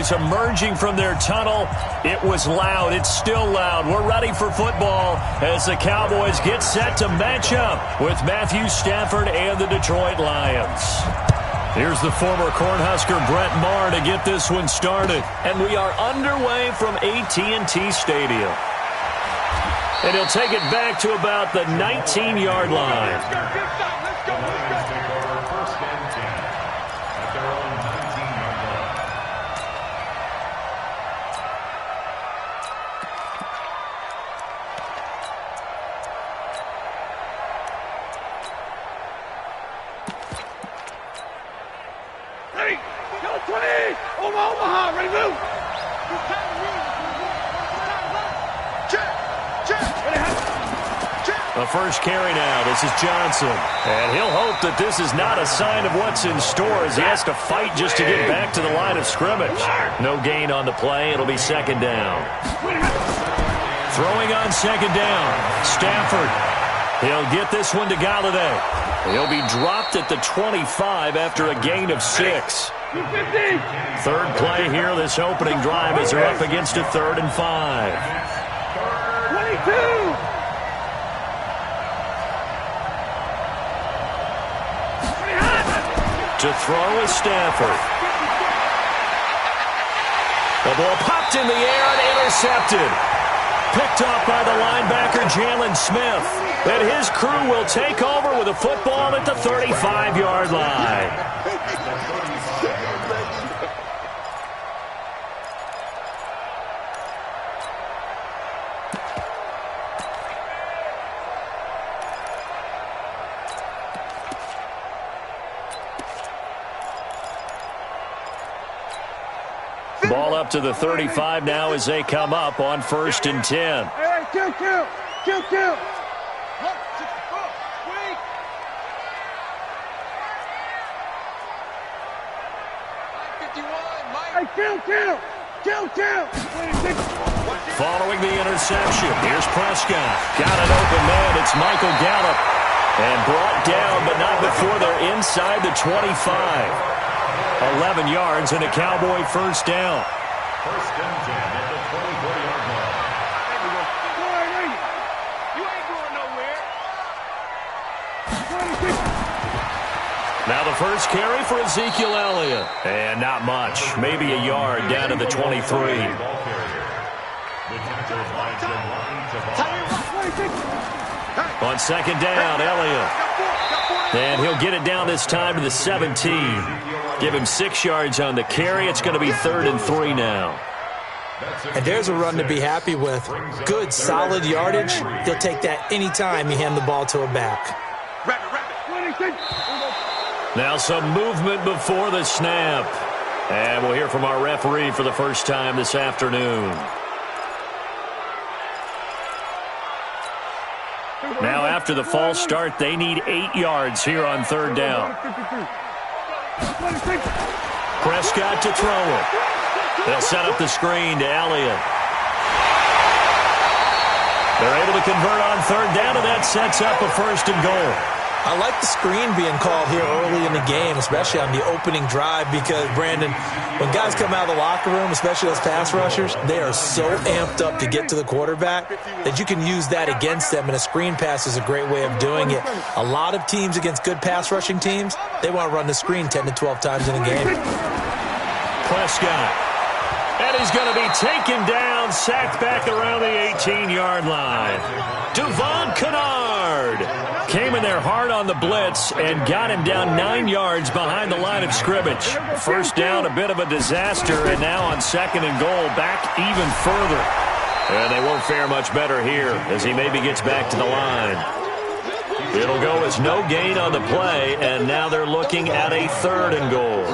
fans emerging from their tunnel. It was loud. It's still loud. We're ready for football as the Cowboys get set to match up with Matthew Stafford and the Detroit Lions. Here's the former Cornhusker Brett Maher to get this one started. And we are underway from AT&T Stadium. And he'll take it back to about the 19-yard line. Omaha, ready to move. The first carry now. This is Johnson. And he'll hope that this is not a sign of what's in store as he has to fight just to get back to the line of scrimmage. No gain on the play. It'll be second down. Throwing on second down. Stafford. He'll get this one to Galladay. He'll be dropped at the 25 after a gain of 6. Third play here, this opening drive, as they're up against a 3rd and 5. 22. To throw is Stafford. The ball popped in the air and intercepted. Picked off by the linebacker, Jalen Smith. And his crew will take over with a football at the 35-yard line. Ball up to the 35 now as they come up on 1st and 10. Hey, kill. Following the interception, here's Prescott. Got an open man. It's Michael Gallup. And brought down, but not before they're inside the 25. 11 yards and a Cowboy first down. 1st and 10 at the 24-yard line. You ain't going nowhere. Now the first carry for Ezekiel Elliott. And not much. Maybe a yard down to the 23. On second down, Elliott. And he'll get it down this time to the 17. Give him 6 yards on the carry. It's going to be 3rd and 3 now. And there's a run to be happy with. Good, solid yardage. He'll take that anytime you hand the ball to a back. Now some movement before the snap. And we'll hear from our referee for the first time this afternoon. Now after the false start, they need 8 yards here on 3rd down. Prescott to throw it. They'll set up the screen to Elliott. They're able to convert on 3rd down, and that sets up a 1st and goal. I like the screen being called here early in the game, especially on the opening drive, because, Brandon, when guys come out of the locker room, especially those pass rushers, they are so amped up to get to the quarterback that you can use that against them, and a screen pass is a great way of doing it. A lot of teams against good pass rushing teams, they want to run the screen 10 to 12 times in a game. Prescott. And he's going to be taken down, sacked back around the 18-yard line. Devon Kennard came in there hard on the blitz and got him down 9 yards behind the line of scrimmage. First down, a bit of a disaster, and now on 2nd and goal, back even further. And they won't fare much better here as he maybe gets back to the line. It'll go as no gain on the play, and now they're looking at a 3rd and goal.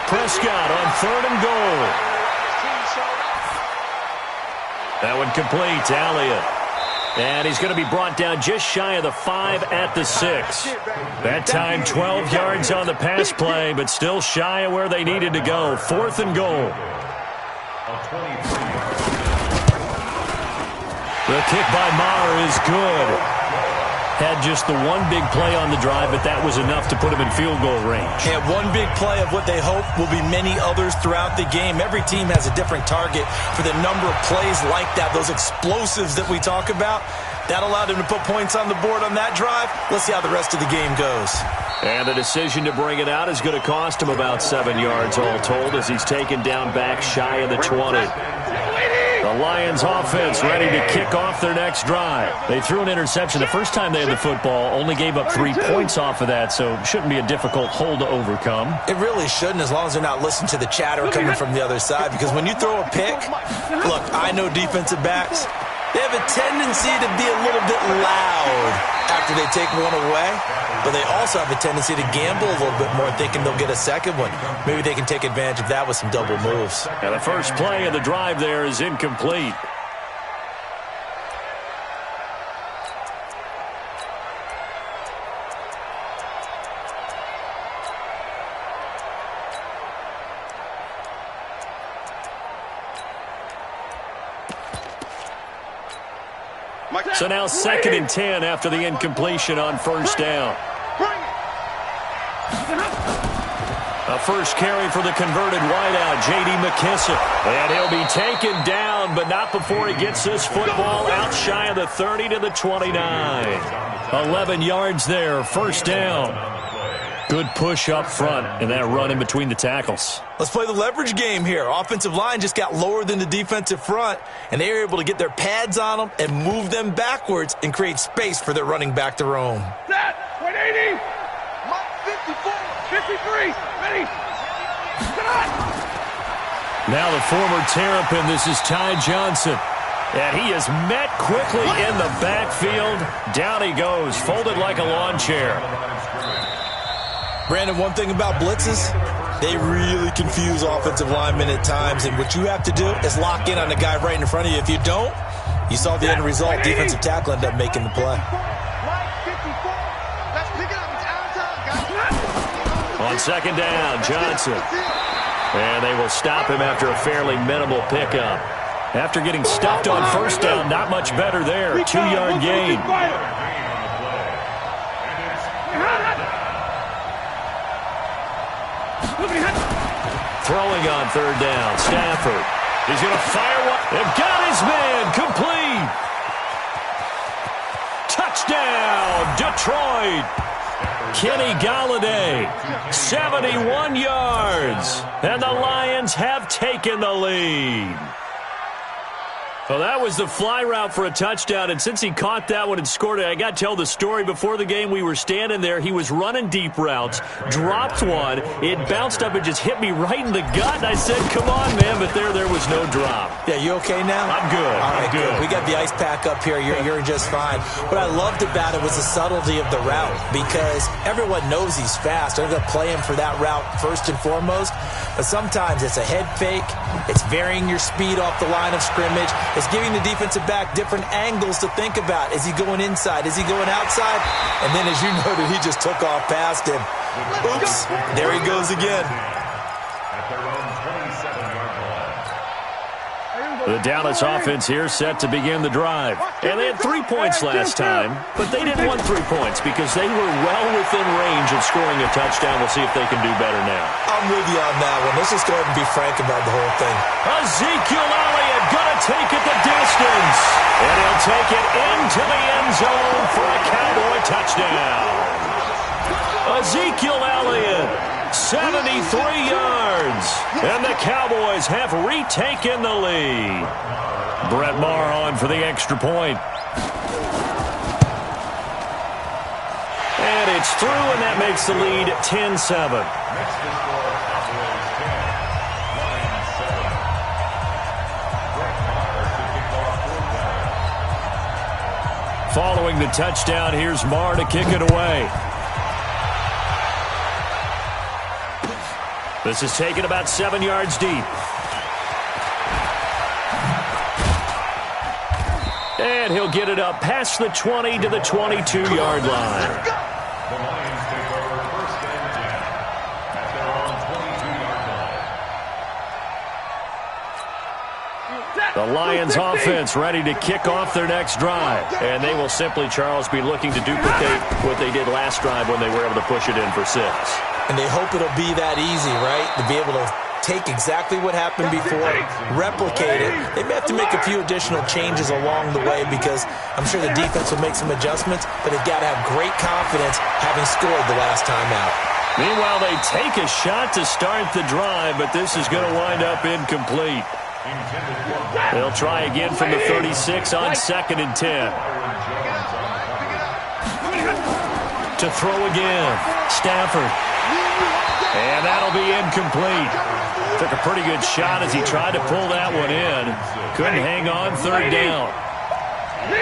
Prescott on 3rd and goal. That one complete to Elliott. And he's going to be brought down just shy of the 5 at the 6. That time 12 yards on the pass play, but still shy of where they needed to go. 4th and goal. The kick by Maher is good. Had just the one big play on the drive, but that was enough to put him in field goal range. And one big play of what they hope will be many others throughout the game. Every team has a different target for the number of plays like that, those explosives that we talk about. That allowed him to put points on the board on that drive. Let's see how the rest of the game goes. And the decision to bring it out is going to cost him about 7 yards all told as he's taken down back shy of the 20. The Lions offense ready to kick off their next drive. They threw an interception the first time they had the football, only gave up 3 points off of that, so shouldn't be a difficult hole to overcome. It really shouldn't, as long as they're not listening to the chatter coming from the other side, because when you throw a pick, look, I know defensive backs, they have a tendency to be a little bit loud after they take one away, but they also have a tendency to gamble a little bit more, thinking they'll get a second one. Maybe they can take advantage of that with some double moves. And the first play of the drive there is incomplete. So now 2nd and 10 after the incompletion on first down. A first carry for the converted wideout, J.D. McKissick. And he'll be taken down, but not before he gets this football out shy of the 30 to the 29. 11 yards there, first down. Good push up front and that run in between the tackles. Let's play the leverage game here. Offensive line just got lower than the defensive front, and they were able to get their pads on them and move them backwards and create space for their running back to roam. Set. 180. 54. 53. Ready. Now the former Terrapin, this is Ty Johnson. And he is met quickly in the backfield. Down he goes, folded like a lawn chair. Brandon, one thing about blitzes, they really confuse offensive linemen at times, and what you have to do is lock in on the guy right in front of you. If you don't, you saw the end result. Defensive tackle ended up making the play. On second down, Johnson. And they will stop him after a fairly minimal pickup. After getting stuffed on first down, not much better there. 2-yard gain. Throwing on third down, Stafford. He's going to fire one. They've got his man, complete. Touchdown, Detroit. Kenny Golladay, 71 yards. And the Lions have taken the lead. Well, that was the fly route for a touchdown, and since he caught that one and scored it, I got to tell the story. Before the game, we were standing there. He was running deep routes, dropped one. It bounced up and just hit me right in the gut, and I said, come on, man, but there was no drop. Yeah, you okay now? I'm good. All right, I'm good. We got the ice pack up here. You're just fine. What I loved about it was the subtlety of the route, because everyone knows he's fast. They're going to play him for that route first and foremost, but sometimes it's a head fake. It's varying your speed off the line of scrimmage. It's giving the defensive back different angles to think about. Is he going inside? Is he going outside? And then, as you noted, he just took off past him. Oops, there he goes again. The Dallas offense here set to begin the drive. And they had 3 points last time, but they didn't want 3 points because they were well within range of scoring a touchdown. We'll see if they can do better now. I'm with you on that one. Let's just go ahead and be frank about the whole thing. Ezekiel Elliott going to take it the distance. And he'll take it into the end zone for a Cowboy touchdown. Ezekiel Elliott, 73 yards. And the Cowboys have retaken the lead. Brett Maher on for the extra point. And it's through, and that makes the lead 10-7. Following the touchdown, here's Maher to kick it away. This is taken about 7 yards deep. And he'll get it up past the 20 to the 22-yard line. The Lions take over first and 10 at their own 22-yard line. The Lions offense ready to kick off their next drive. And they will simply, Charles, be looking to duplicate what they did last drive when they were able to push it in for 6. And they hope it'll be that easy, right? To be able to take exactly what happened before, replicate it. They may have to make a few additional changes along the way because I'm sure the defense will make some adjustments, but they've got to have great confidence having scored the last time out. Meanwhile, they take a shot to start the drive, but this is going to wind up incomplete. They'll try again from the 36 on 2nd and 10. To throw again, Stafford. And that'll be incomplete. Took a pretty good shot as he tried to pull that one in. Couldn't hang on 3rd down.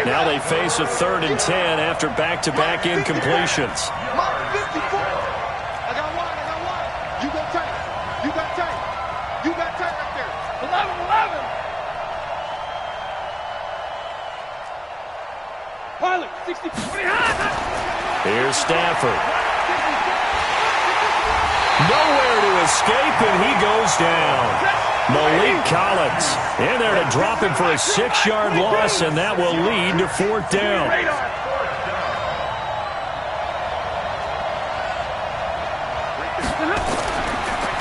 Now they face a 3rd and 10 after back-to-back incompletions. Here's Stafford. Nowhere to escape, and he goes down. Malik Collins in there to drop him for a 6-yard loss, and that will lead to 4th down.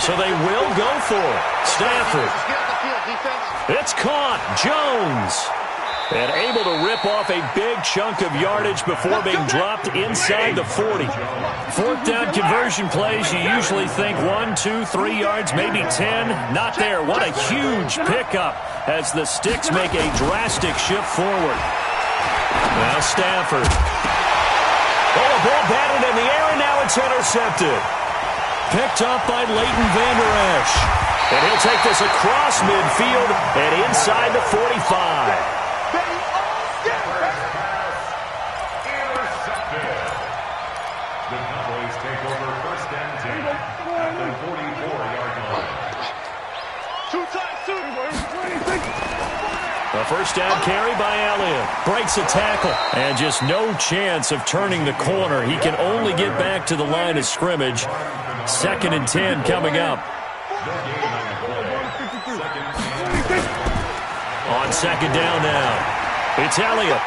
So they will go for it. Stafford. It's caught. Jones. And able to rip off a big chunk of yardage before being dropped inside the 40. 4th down conversion plays, you usually think 1, 2, 3 yards, maybe 10. Not there. What a huge pickup as the Sticks make a drastic shift forward. Now Stafford. Oh, the ball batted in the air, and now it's intercepted. Picked up by Leighton Vander Esch. And he'll take this across midfield and inside the 45. A 1st down carry by Elliott. Breaks a tackle. And just no chance of turning the corner. He can only get back to the line of scrimmage. 2nd and 10 coming up. On 2nd down now. It's Elliott.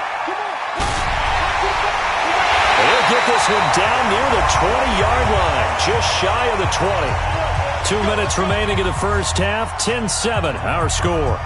He'll get this one down near the 20-yard line. Just shy of the 20. 2 minutes remaining in the first half. 10-7, our score.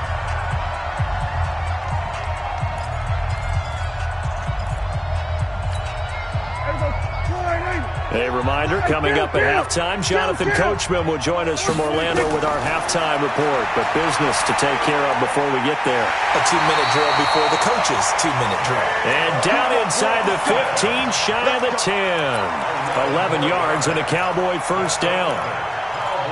A reminder, coming up at halftime, Jonathan Coachman will join us from Orlando with our halftime report. But business to take care of before we get there. A 2-minute drill before the coach's 2-minute drill. And down inside the 15, shy of the 10. 11 yards and a Cowboy 1st down.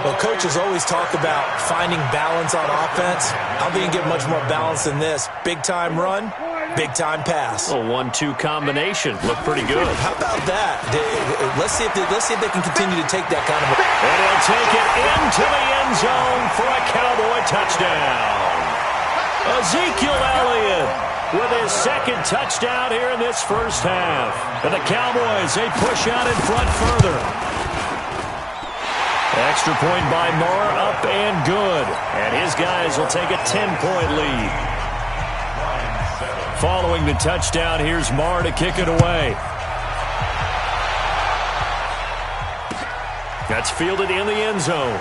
Well, coaches always talk about finding balance on offense. I don't think you can get much more balance than this. Big-time run, big-time pass. A 1-2 combination. Looked pretty good. How about that? Let's see if they can continue to take that kind of... And he'll take it into the end zone for a Cowboy touchdown. Ezekiel Elliott with his 2nd touchdown here in this first half. And the Cowboys, they push out in front further. Extra point by Marr, up and good. And his guys will take a 10-point lead. Following the touchdown, here's Marr to kick it away. That's fielded in the end zone.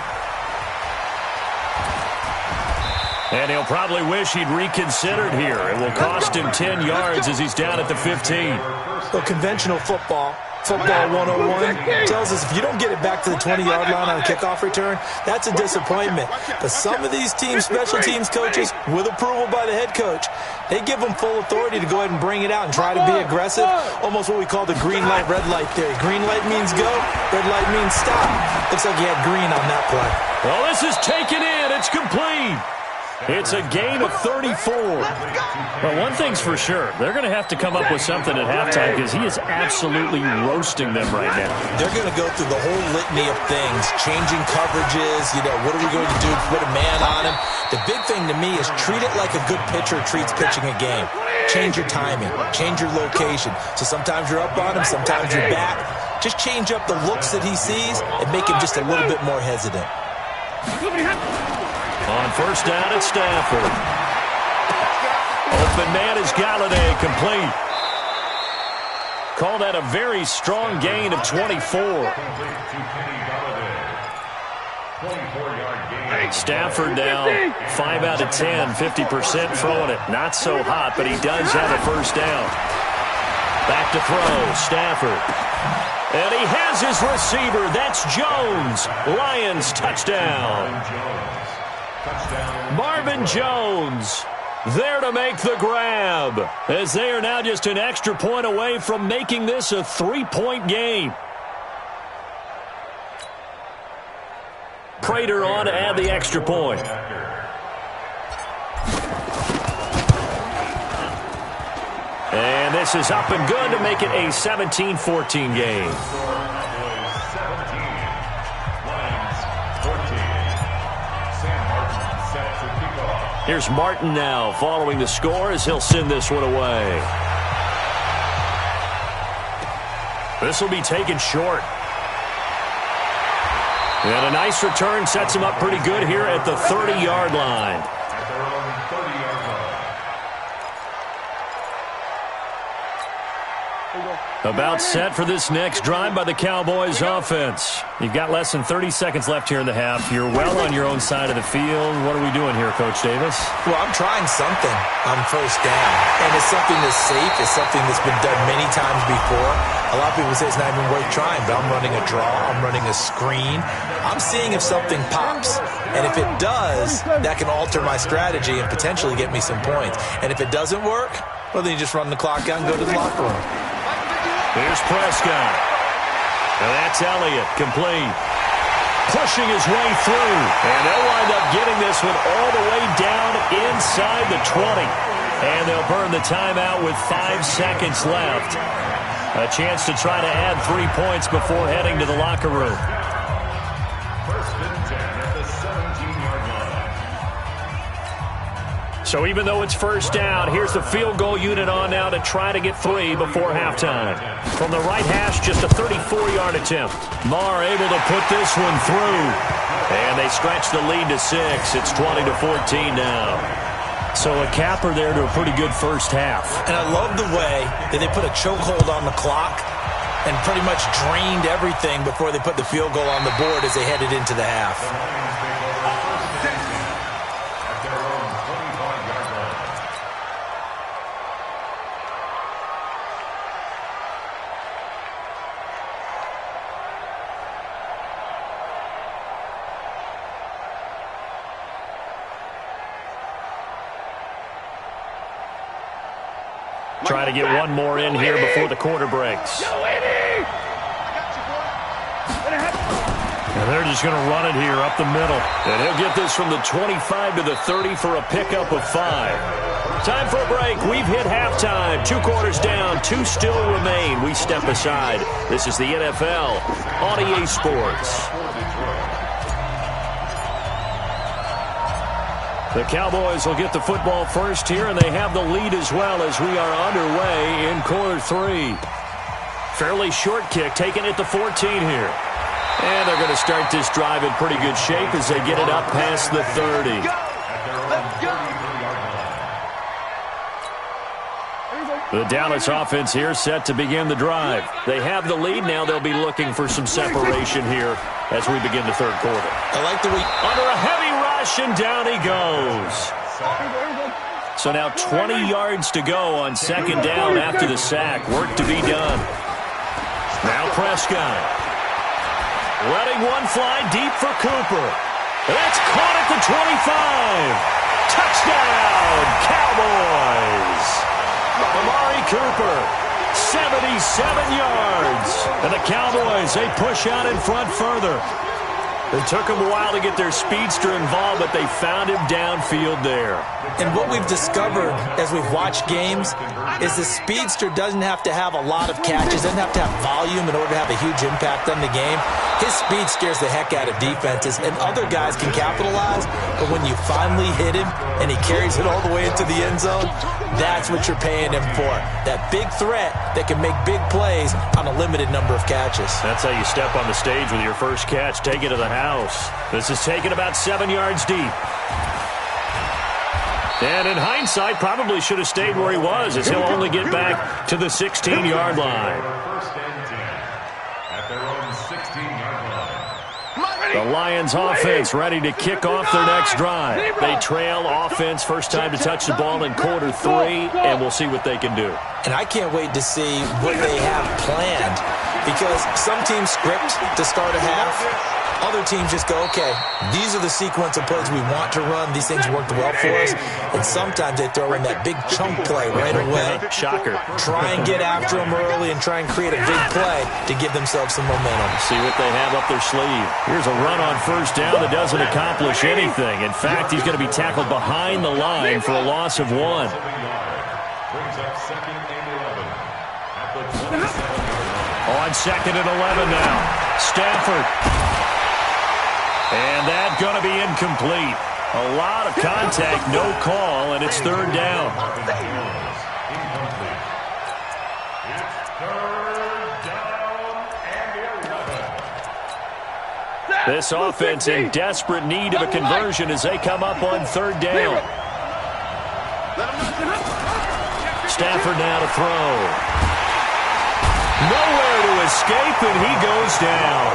And he'll probably wish he'd reconsidered here. It will cost him 10 yards as he's down at the 15. So conventional football 101, tells us if you don't get it back to the 20-yard line on a kickoff return, that's a disappointment. But some of these teams, special teams coaches, with approval by the head coach, they give them full authority to go ahead and bring it out and try to be aggressive. Almost what we call the green light, red light theory. Green light means go, red light means stop. Looks like you had green on that play. Well, this is taken in. It's complete. It's a gain of 34. Well, one thing's for sure. They're going to have to come up with something at halftime because he is absolutely roasting them right now. They're going to go through the whole litany of things, changing coverages, what are we going to do to put a man on him? The big thing to me is treat it like a good pitcher treats pitching a game. Change your timing, change your location. So sometimes you're up on him, sometimes you're back. Just change up the looks that he sees and make him just a little bit more hesitant. On first down, it's Stafford. open man is Galladay, complete. Call that a very strong gain of 24. Stafford now 5 out of 10, 50% throwing it. Not so hot, but he does have a first down. Back to throw, Stafford. And he has his receiver. That's Jones. Lions touchdown. Marvin Jones there to make the grab, as they are now just an extra point away from making this a 3-point game. Prater on to add the extra point. And this is up and good to make it a 17-14 game. Here's Martin now following the score as he'll send this one away. This will be taken short. And a nice return sets him up pretty good here at the 30-yard line. About set for this next drive by the Cowboys offense. You've got less than 30 seconds left here in the half. You're well on your own side of the field. What are we doing here, Coach Davis? Well, I'm trying something on first down. And it's something that's safe. It's something that's been done many times before. A lot of people say it's not even worth trying, but I'm running a draw. I'm running a screen. I'm seeing if something pops. And if it does, that can alter my strategy and potentially get me some points. And if it doesn't work, well, then you just run the clock out and go to the locker room. Here's Prescott. And that's Elliott, complete. Pushing his way through. And they'll wind up getting this one all the way down inside the 20. And they'll burn the timeout with 5 seconds left. A chance to try to add 3 points before heading to the locker room. First and 10 at the 17-yard line. So even though it's first down, here's the field goal unit on now to try to get 3 before halftime. From the right hash, just a 34-yard attempt. Marr able to put this one through. And they stretch the lead to 6. It's 20-14 now. So a capper there to a pretty good first half. And I love the way that they put a chokehold on the clock and pretty much drained everything before they put the field goal on the board as they headed into the half. Try to get one more in here before the quarter breaks. And they're just going to run it here up the middle. And he'll get this from the 25 to the 30 for a pickup of 5. Time for a break. We've hit halftime. 2 quarters down. 2 still remain. We step aside. This is the NFL on EA Sports. The Cowboys will get the football first here, and they have the lead as well as we are underway in quarter 3. Fairly short kick, taken at the 14 here. And they're going to start this drive in pretty good shape as they get it up past the 30. The Dallas offense here set to begin the drive. They have the lead. Now they'll be looking for some separation here as we begin the third quarter. I like the way under a heavy rush, and down he goes. So now 20 yards to go on second down after the sack. Work to be done. Now Prescott. Letting one fly deep for Cooper. That's caught at the 25. Touchdown, Cowboys. Amari Cooper, 77 yards. And the Cowboys, they push out in front further. It took them a while to get their speedster involved, but they found him downfield there. And what we've discovered as we've watched games is the speedster doesn't have to have a lot of catches, doesn't have to have volume in order to have a huge impact on the game. His speed scares the heck out of defenses, and other guys can capitalize, but when you finally hit him and he carries it all the way into the end zone, that's what you're paying him for. That big threat that can make big plays on a limited number of catches. That's how you step on the stage with your first catch. Take it to the house. This is taken about 7 yards deep. And in hindsight, probably should have stayed where he was, as he'll only get back to the 16-yard line. First and 10 at their own 16-yard line. The Lions offense ready to kick off their next drive. They trail offense, first time to touch the ball in quarter 3, and we'll see what they can do. And I can't wait to see what they have planned, because some teams script to start a half. Other teams just go, okay, these are the sequence of plays we want to run. These things worked well for us. And sometimes they throw in that big chunk play right away. Shocker. Try and get after them early and try and create a big play to give themselves some momentum. See what they have up their sleeve. Here's a run on first down that doesn't accomplish anything. In fact, he's going to be tackled behind the line for a loss of 1. Brings up second and 11 at the 27-yard line. On second and 11 now. Stafford. And that's going to be incomplete. A lot of contact, no call, and it's third down. Incomplete. It's third down and 11. This offense in desperate need of a conversion as they come up on third down. Stafford now to throw. Nowhere to escape, and he goes down.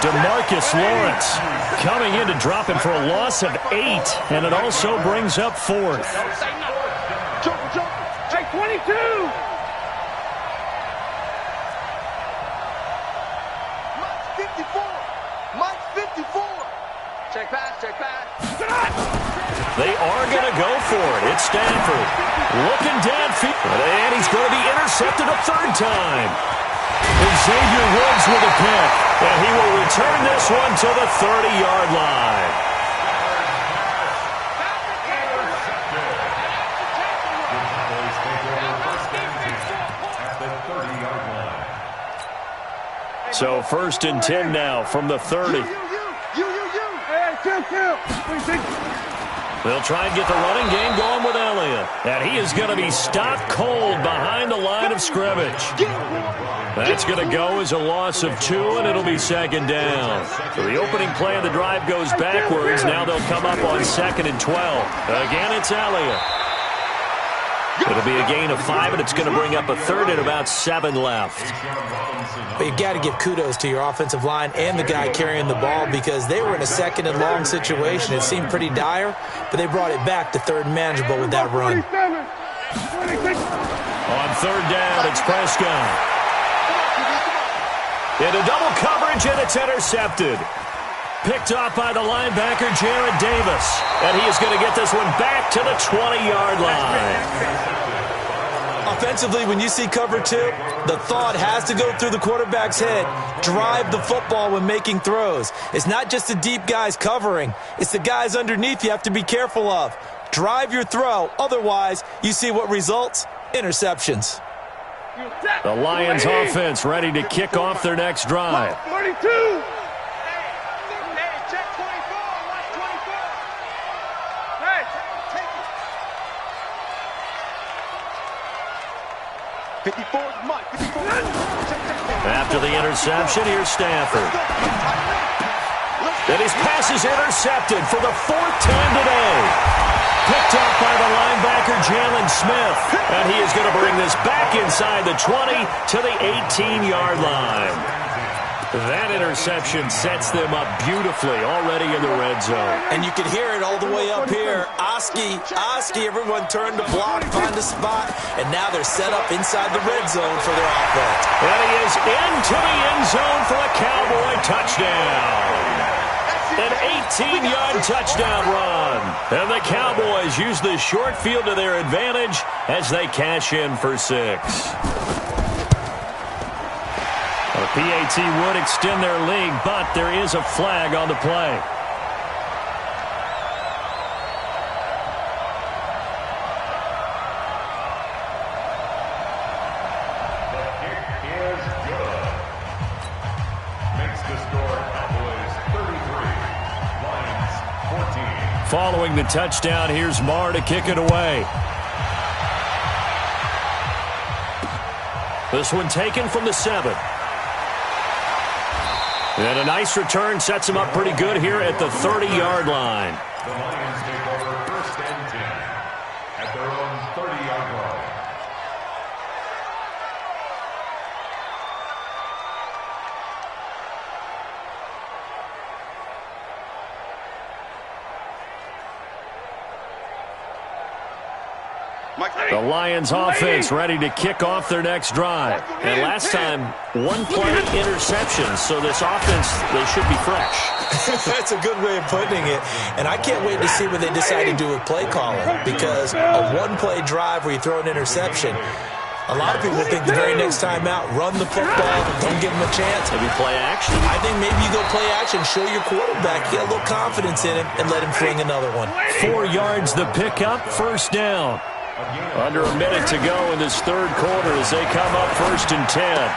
DeMarcus Lawrence coming in to drop him for a loss of 8, and it also brings up fourth. Hey, 22! Mike's 54! Check pass. They are going to go for it. It's Stafford looking downfield, and he's going to be intercepted a third time. Xavier Woods with a pick, and he will return this one to the 30-yard line. So first and 10 now from the 30. They'll try and get the running game going with Elliott. And he is going to be stopped cold behind the line of scrimmage. That's going to go as a loss of 2, and it'll be second down. So the opening play of the drive goes backwards. Now they'll come up on second and 12. Again, it's Elliott. It'll be a gain of 5, and it's going to bring up a third and about 7 left. But you've got to give kudos to your offensive line and the guy carrying the ball, because they were in a second and long situation. It seemed pretty dire, but they brought it back to third and manageable with that run. On third down, it's Prescott. Into double coverage, and it's intercepted. Picked off by the linebacker, Jared Davis. And he is going to get this one back to the 20-yard line. Offensively, when you see cover 2, the thought has to go through the quarterback's head. Drive the football when making throws. It's not just the deep guys covering. It's the guys underneath you have to be careful of. Drive your throw. Otherwise, you see what results? Interceptions. The Lions offense ready to kick off their next drive. 42! 54, Mike. 54. After the interception, here's Stafford. And his pass is intercepted for the 4th time today. Picked off by the linebacker, Jalen Smith. And he is going to bring this back inside the 20 to the 18-yard line. That interception sets them up beautifully already in the red zone. And you can hear it all the way up here. Oski, everyone turned to block, find a spot, and now they're set up inside the red zone for their offense. And he is into the end zone for a Cowboy touchdown. An 18-yard touchdown run. And the Cowboys use the short field to their advantage as they cash in for 6. The PAT would extend their lead, but there is a flag on the play. The kick is good. Makes the score Cowboys 33, Lions 14. Following the touchdown, here's Marr to kick it away. This one taken from the 7. And a nice return sets him up pretty good here at the 30-yard line. The Lions take over first and 10 The Lions offense ready to kick off their next drive. And last time, one play interception, so this offense, they should be fresh. That's a good way of putting it. And I can't wait to see what they decide to do with play calling, because a one-play drive where you throw an interception, a lot of people think the very next time out, run the football, don't give them a chance. Maybe play action. I think maybe you go play action, show your quarterback, get a little confidence in him, and let him fling another one. 4 yards the pickup, first down. Under a minute to go in this third quarter as they come up 1st and 10.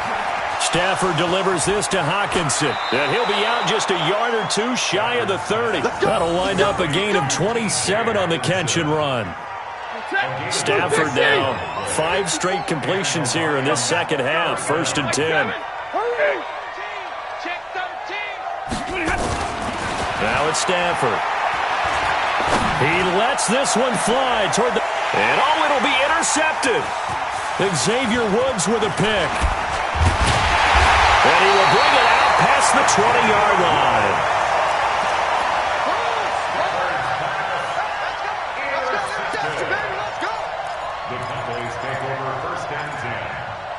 Stafford delivers this to Hawkinson, and he'll be out just a yard or two shy of the 30. That'll wind up a gain of 27 on the catch and run. Stafford now 5 straight completions here in this second half, 1st and 10. Now it's Stafford. He lets this one fly toward the... And it'll be intercepted. Xavier Woods with a pick. And he will bring it out past the 20-yard line. The Cowboys take over 1st and 10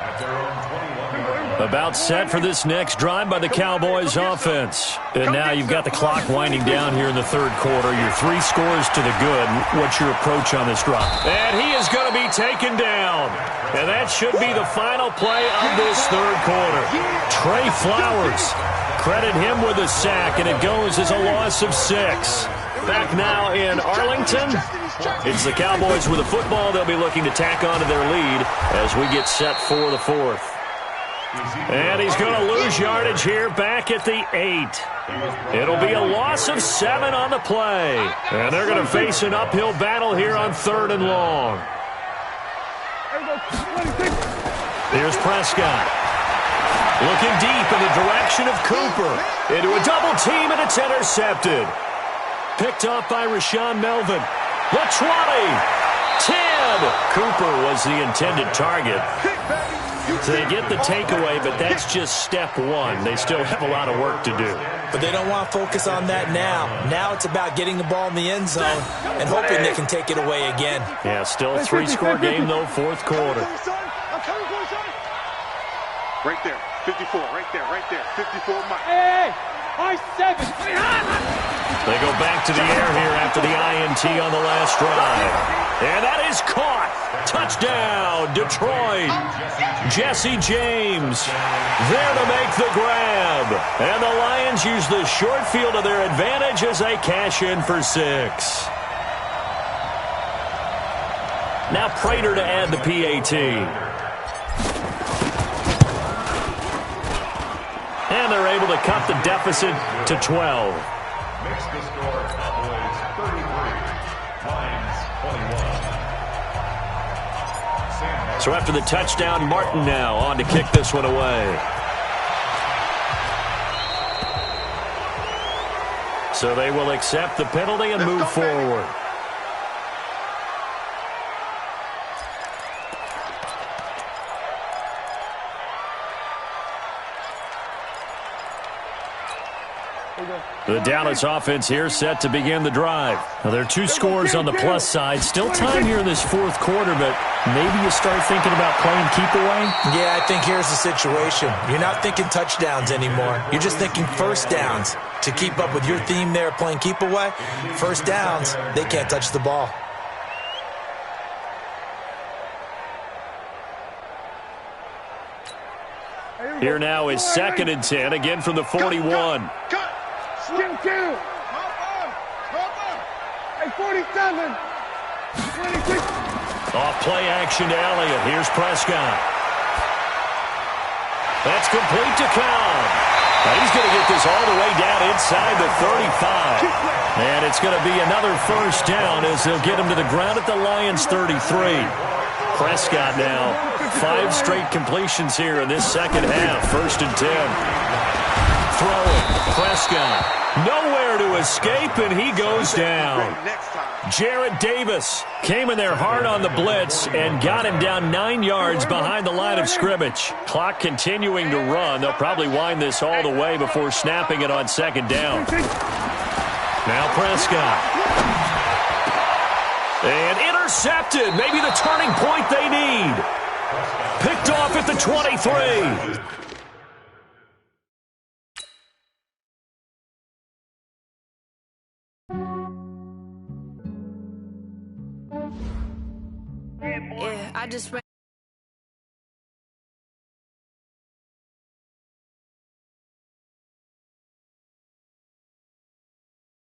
at their own 21-yard line. About set for this next drive by the Cowboys offense. And now you've got the clock winding down here in the third quarter. You're 3 scores to the good. What's your approach on this drive? And he is going to be taken down. And that should be the final play of this third quarter. Trey Flowers. Credit him with a sack, and it goes as a loss of 6. Back now in Arlington. It's the Cowboys with the football. They'll be looking to tack onto their lead as we get set for the 4th. And he's going to lose yardage here back at the 8. It'll be a loss of 7 on the play. And they're going to face an uphill battle here on 3rd and long. Here's Prescott. Looking deep in the direction of Cooper. Into a double team, and it's intercepted. Picked off by Rashawn Melvin. The 20. 10. Cooper was the intended target. So they get the takeaway, but that's just step 1. They still have a lot of work to do. But they don't want to focus on that now. Now it's about getting the ball in the end zone and hoping they can take it away again. Yeah, still a 3-score game, though, 4th quarter. Right there, 54, right there, 54 Mike. Hey, I-7. They go back to the air here after the INT on the last drive. And that is caught. Touchdown, Detroit. Jesse James there to make the grab. And the Lions use the short field to their advantage as they cash in for 6. Now Prater to add the PAT. And they're able to cut the deficit to 12. Makes the score Cowboys 33, Lions 21. So after the touchdown, Martin now on to kick this one away. So they will accept the penalty and move forward. The Dallas offense here set to begin the drive. Now, there are 2 scores on the plus side. Still time here in this 4th quarter, but maybe you start thinking about playing keep away? Yeah, I think here's the situation. You're not thinking touchdowns anymore. You're just thinking first downs. To keep up with your theme there, playing keep away, first downs, they can't touch the ball. Here now is 2nd and 10, again from the 41. Skip 2. Hey, 47. 26. Off play action to Elliott. Here's Prescott. That's complete to Cobb. Now he's going to get this all the way down inside the 35. And it's going to be another first down as they'll get him to the ground at the Lions' 33. Prescott now 5 straight completions here in this second half. 1st and 10. Throwing. Prescott. Nowhere to escape, and he goes down. Jarrett Davis came in there hard on the blitz and got him down 9 yards behind the line of scrimmage. Clock continuing to run. They'll probably wind this all the way before snapping it on 2nd down. Now Prescott. And Intercepted. Maybe the turning point they need. Picked off at the 23. Yeah, I just ran.